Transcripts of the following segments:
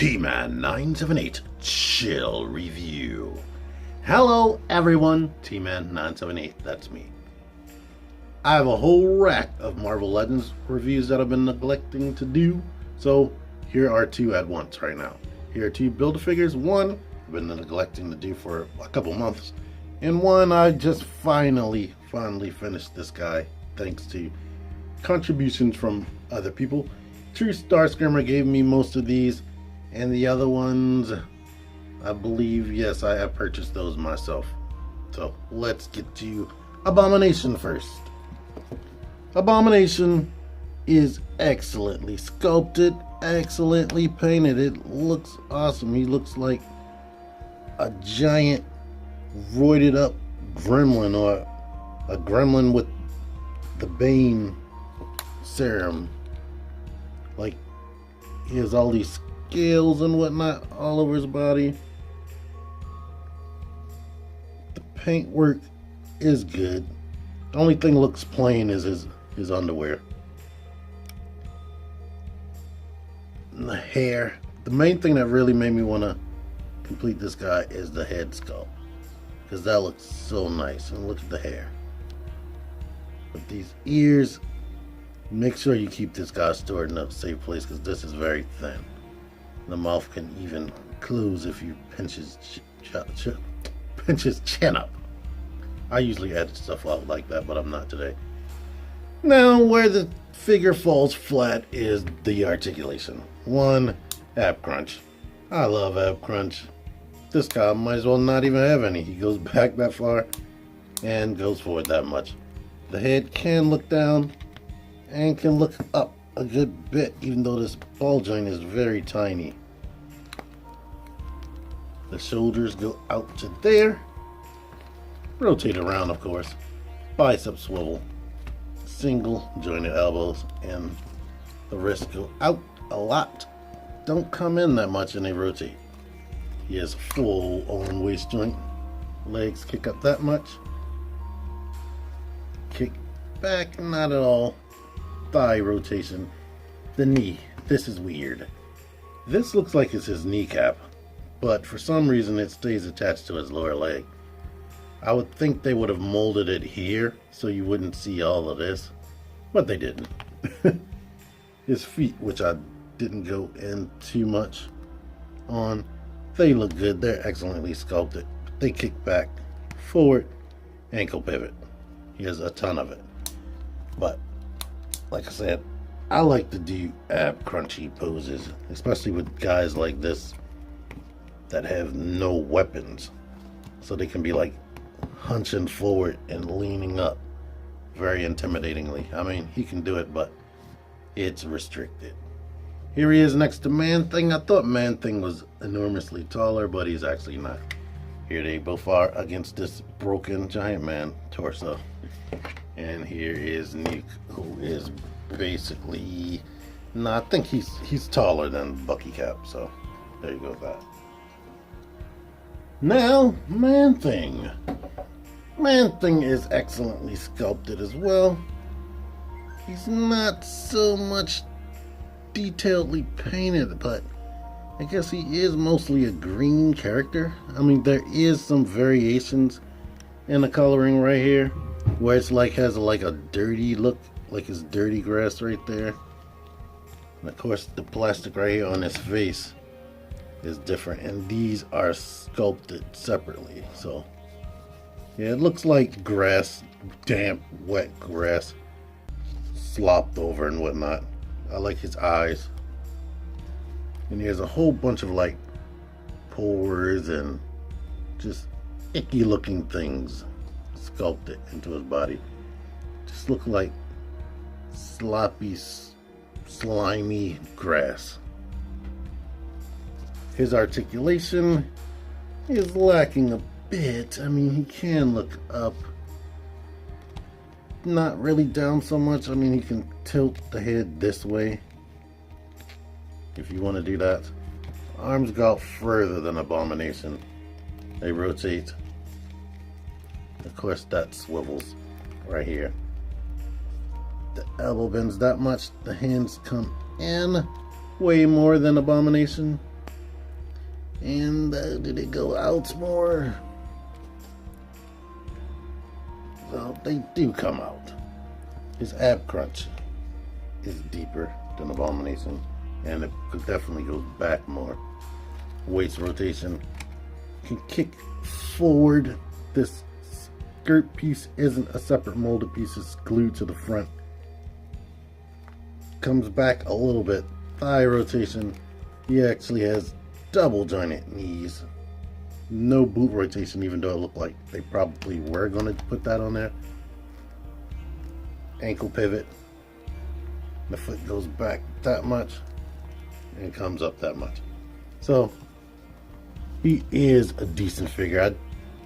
TMAN'978 Chill Review. Hello everyone, TMAN'978, that's me. I have a whole rack of Marvel Legends reviews that I've been neglecting to do, so here are two at once right now. Here are two Build-A-Figures. One I've been neglecting to do for a couple months, and one I just finally finished this guy thanks to contributions from other people. True Starscreamer gave me most of these, and the other ones, I believe, yes, I have purchased those myself. So let's get to Abomination first. Abomination is excellently sculpted, excellently painted. It looks awesome. He looks like a giant roided up gremlin, or a gremlin with the Bane serum. Like, he has all these scales and whatnot all over his body. The paintwork is good. The only thing looks plain is his underwear. And the hair. The main thing that really made me want to complete this guy is the head sculpt, because that looks so nice. And look at the hair. With these ears, make sure you keep this guy stored in a safe place, because this is very thin. The mouth can even close if you pinch his chin up. I usually edit stuff out like that, but I'm not today. Now, where the figure falls flat is the articulation. One, ab crunch. I love ab crunch. This guy might as well not even have any. He goes back that far and goes forward that much. The head can look down and can look up a good bit, even though this ball joint is very tiny. The shoulders go out to there. Rotate around, of course. Bicep swivel. Single jointed elbows, and the wrists go out a lot. Don't come in that much, and they rotate. He has full on waist joint. Legs kick up that much. Kick back, not at all. Thigh rotation. The knee. This is weird. This looks like it's his kneecap, but for some reason it stays attached to his lower leg. I would think they would have molded it here so you wouldn't see all of this, but they didn't. His feet, which I didn't go in too much on, they look good. They're excellently sculpted. They kick back, forward, ankle pivot. He has a ton of it. But like I said, I like to do ab crunchy poses, especially with guys like this that have no weapons. So they can be like hunching forward and leaning up very intimidatingly. I mean, he can do it, but it's restricted. Here he is next to ManThing. I thought ManThing was enormously taller, but he's actually not. Here they both are against this broken giant man torso. And here is Nuke, who is basically, I think he's taller than Bucky Cap, so there you go with that. Now, ManThing. ManThing is excellently sculpted as well. He's not so much detailedly painted, but I guess he is mostly a green character. I mean, there is some variations in the coloring right here, where it's like has a dirty look, like it's dirty grass right there. And of course the plastic right here on his face is different, and these are sculpted separately. So yeah, it looks like grass, damp, wet grass, slopped over and whatnot. I like his eyes. And he has a whole bunch of like pores and just icky looking things sculpted into his body. Just look like sloppy, slimy grass. His articulation is lacking a bit. I mean, he can look up, not really down so much. I mean, he can tilt the head this way if you want to do that. Arms go out further than Abomination. They rotate. Of course, that swivels right here. The elbow bends that much. The hands come in way more than Abomination. And did it go out more? So they do come out. His ab crunch is deeper than Abomination, and it definitely goes back more. Waist rotation can kick forward. This skirt piece isn't a separate molded piece, it's glued to the front. Comes back a little bit. Thigh rotation, he actually has double jointed knees. No boot rotation, even though it looked like they probably were going to put that on there. Ankle pivot. The foot goes back that much and comes up that much. So he is a decent figure. I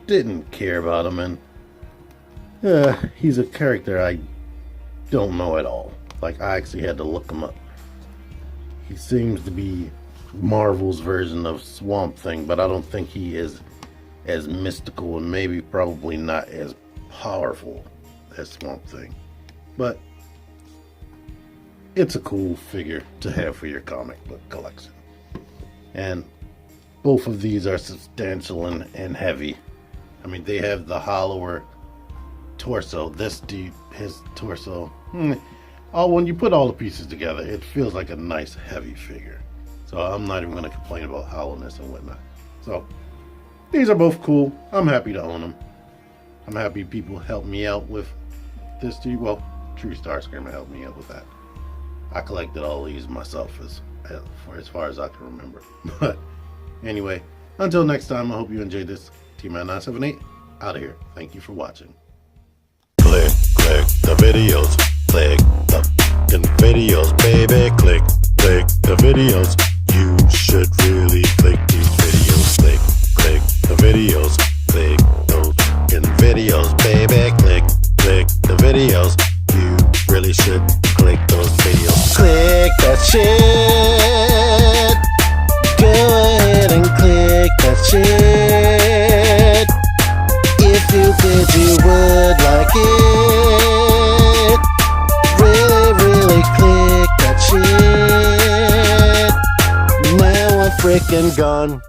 didn't care about him, and he's a character I don't know at all. Like, I actually had to look him up. He seems to be Marvel's version of Swamp Thing, but I don't think he is as mystical and maybe probably not as powerful as Swamp Thing. But it's a cool figure to have for your comic book collection. And both of these are substantial and heavy. I mean, they have the hollower torso. This deep, his torso. When you put all the pieces together, it feels like a nice heavy figure. So I'm not even going to complain about hollowness and whatnot. So these are both cool. I'm happy to own them. I'm happy people helped me out with this too. Well, True Starscreamer helped me out with that. I collected all these myself for as far as I can remember. But anyway, until next time, I hope you enjoyed this. TMAN'978 out of here. Thank you for watching. Click the videos. Click the fucking videos, baby. Click the videos. You should really click these videos. Click the videos. Click those fucking videos, baby. Click the videos. You really should click those videos. Click that shit. Go ahead and click that shit. If you did, you would like it. Really click that shit. Now I'm freaking gone.